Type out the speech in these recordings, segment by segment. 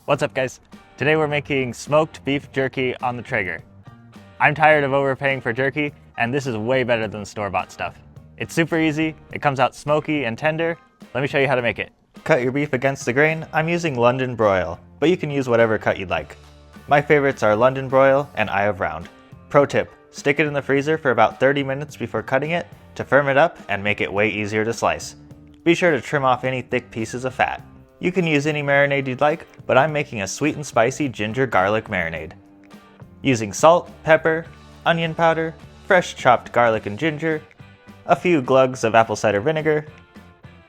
What's up guys? Today we're making smoked beef jerky on the Traeger. I'm tired of overpaying for jerky, and this is way better than store-bought stuff. It's super easy, it comes out smoky and tender. Let me show you how to make it. Cut your beef against the grain. I'm using London broil, but you can use whatever cut you'd like. My favorites are London broil and Eye of Round. Pro tip, stick it in the freezer for about 30 minutes before cutting it to firm it up and make it way easier to slice. Be sure to trim off any thick pieces of fat. You can use any marinade you'd like, but I'm making a sweet and spicy ginger garlic marinade. Using salt, pepper, onion powder, fresh chopped garlic and ginger, a few glugs of apple cider vinegar,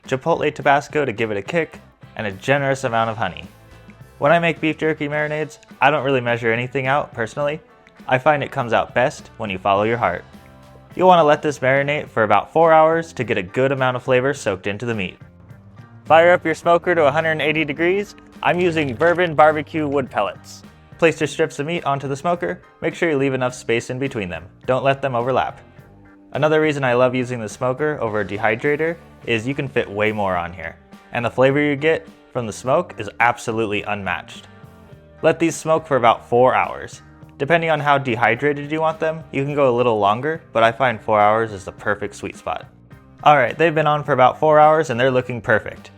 chipotle tabasco to give it a kick, and a generous amount of honey. When I make beef jerky marinades, I don't really measure anything out personally. I find it comes out best when you follow your heart. You'll want to let this marinate for about 4 hours to get a good amount of flavor soaked into the meat. Fire up your smoker to 180 degrees. I'm using bourbon barbecue wood pellets. Place your strips of meat onto the smoker. Make sure you leave enough space in between them. Don't let them overlap. Another reason I love using the smoker over a dehydrator is you can fit way more on here, and the flavor you get from the smoke is absolutely unmatched. Let these smoke for about 4 hours. Depending on how dehydrated you want them, you can go a little longer, but I find 4 hours is the perfect sweet spot. Alright, they've been on for about 4 hours and they're looking perfect.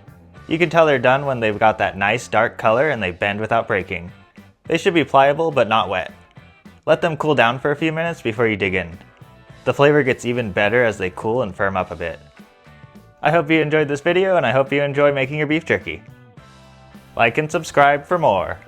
You can tell they're done when they've got that nice dark color and they bend without breaking. They should be pliable but not wet. Let them cool down for a few minutes before you dig in. The flavor gets even better as they cool and firm up a bit. I hope you enjoyed this video and I hope you enjoy making your beef jerky. Like and subscribe for more.